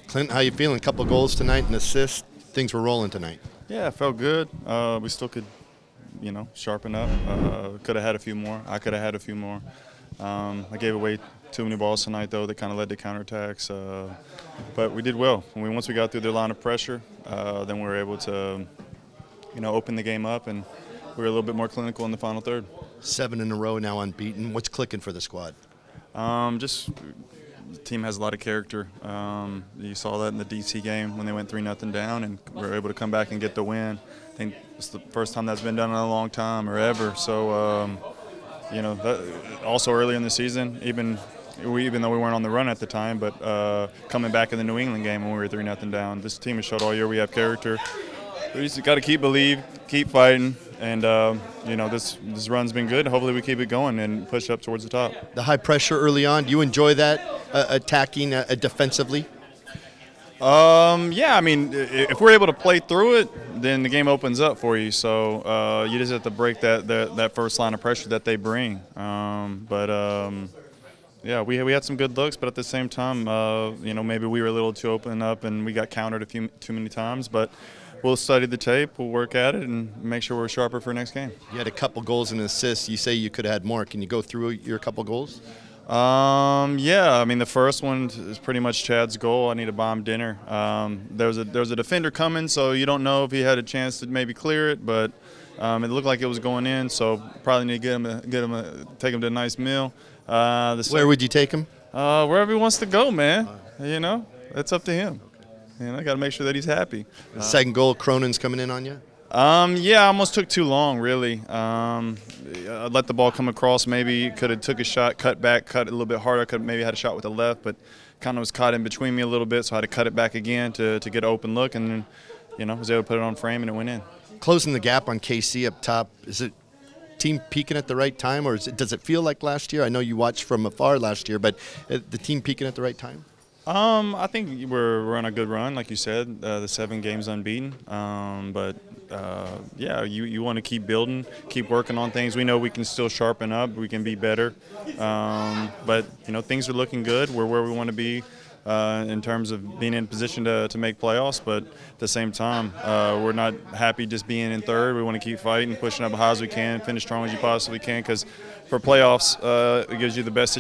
Clint, how you feeling? A couple goals tonight and assists. Things were rolling tonight. Yeah, it felt good. We still could, sharpen up. Could have had a few more. I could have had a few more. I gave away too many balls tonight, though, that kind of led to counterattacks. But we did well. Once we got through their line of pressure, then we were able to, open the game up, and we were a little bit more clinical in the final third. 7 in a row now unbeaten. What's clicking for the squad? Just the team has a lot of character. You saw that in the DC game when they went 3-0 down, and we were able to come back and get the win. I think it's the first time that's been done in a long time or ever. So, also early in the season, even though we weren't on the run at the time, but coming back in the New England game when we were 3-0 down, this team has showed all year we have character. We just got to keep fighting, and this run's been good. Hopefully we keep it going and push up towards the top. The high pressure early on, do you enjoy that, attacking defensively? Yeah, I mean, if we're able to play through it, then the game opens up for you. So you just have to break that first line of pressure that they bring. Yeah, we had some good looks, but at the same time, maybe we were a little too open up and we got countered too many times. But we'll study the tape, we'll work at it, and make sure we're sharper for next game. You had a couple goals and assists. You say you could have had more. Can you go through your couple goals? Yeah, I mean, the first one is pretty much Chad's goal. I need a bomb dinner. There was a defender coming, so you don't know if he had a chance to maybe clear it, but it looked like it was going in, so probably need to take him to a nice meal. Where would you take him? Wherever he wants to go, man. It's up to him. I got to make sure that he's happy. The second goal, Cronin's coming in on you? Yeah, I almost took too long, really. I let the ball come across. Maybe could have took a shot, cut back, cut it a little bit harder. Could maybe had a shot with the left, but kind of was caught in between me a little bit, so I had to cut it back again to get an open look, and then, was able to put it on frame, and it went in. Closing the gap on KC up top, is it team peaking at the right time, or does it feel like last year? I know you watched from afar last year, but the team peaking at the right time? I think we're on a good run, like you said, the 7 games unbeaten. Yeah, you want to keep building, keep working on things. We know we can still sharpen up, we can be better. But things are looking good. We're where we want to be in terms of being in position to make playoffs. But at the same time, we're not happy just being in third. We want to keep fighting, pushing up as high as we can, finish strong as you possibly can. Because for playoffs, it gives you the best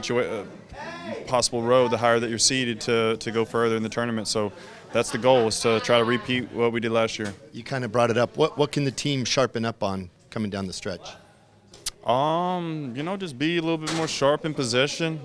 possible road, the higher that you're seeded to go further in the tournament. So that's the goal, is to try to repeat what we did last year. You kind of brought it up. What can the team sharpen up on coming down the stretch? Just be a little bit more sharp in possession.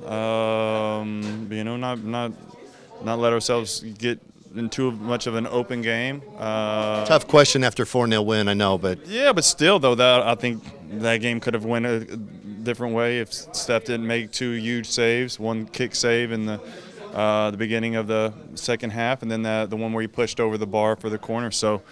Not let ourselves get in too much of an open game. Tough question after 4-0 win, I know, but yeah, but still though, I think that game could have went a different way if Steph didn't make 2 huge saves, one kick save in the beginning of the second half, and then the one where he pushed over the bar for the corner. So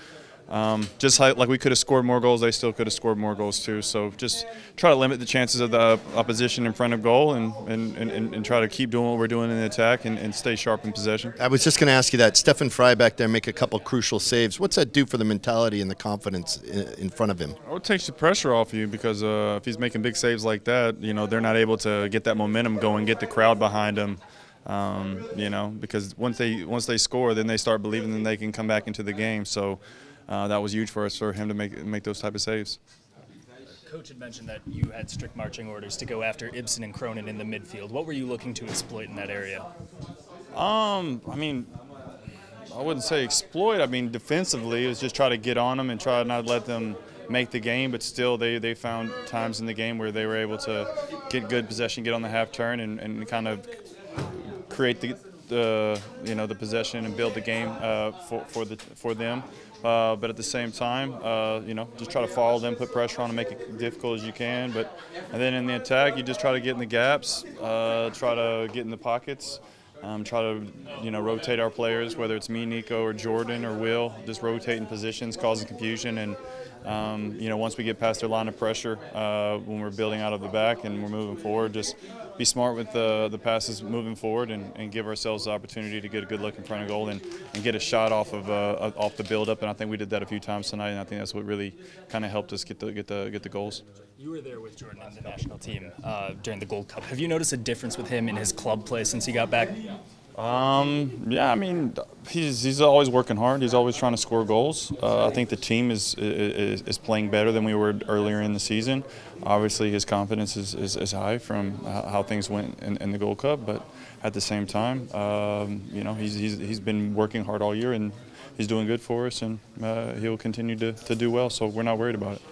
just like we could have scored more goals, they still could have scored more goals too. So just try to limit the chances of the opposition in front of goal, and try to keep doing what we're doing in the attack, and stay sharp in possession. I was just going to ask you that. Stephen Fry back there make a couple crucial saves. What's that do for the mentality and the confidence in front of him? It takes the pressure off you, because if he's making big saves like that, they're not able to get that momentum going, get the crowd behind him. Because once they score, then they start believing that they can come back into the game. So that was huge for us, for him to make those type of saves. Coach had mentioned that you had strict marching orders to go after Ibsen and Cronin in the midfield. What were you looking to exploit in that area? I mean, I wouldn't say exploit. I mean, defensively, it was just try to get on them and try not let them make the game, but still they found times in the game where they were able to get good possession, get on the half turn, and kind of create the possession and build the game for them. But at the same time, just try to follow them, put pressure on them, make it difficult as you can. And then in the attack, you just try to get in the gaps, try to get in the pockets, try to rotate our players, whether it's me, Nico, or Jordan, or Will, just rotating positions, causing confusion. And once we get past their line of pressure, when we're building out of the back and we're moving forward, just be smart with the passes moving forward, and give ourselves the opportunity to get a good look in front of goal, and get a shot off the build-up. And I think we did that a few times tonight, and I think that's what really kind of helped us get the goals. You were there with Jordan on the national team during the Gold Cup. Have you noticed a difference with him in his club play since he got back? Yeah, I mean, he's always working hard. He's always trying to score goals. I think the team is playing better than we were earlier in the season. Obviously, his confidence is high from how things went in the Gold Cup, but at the same time, you know, he's been working hard all year, and he's doing good for us, and he'll continue to do well. So we're not worried about it.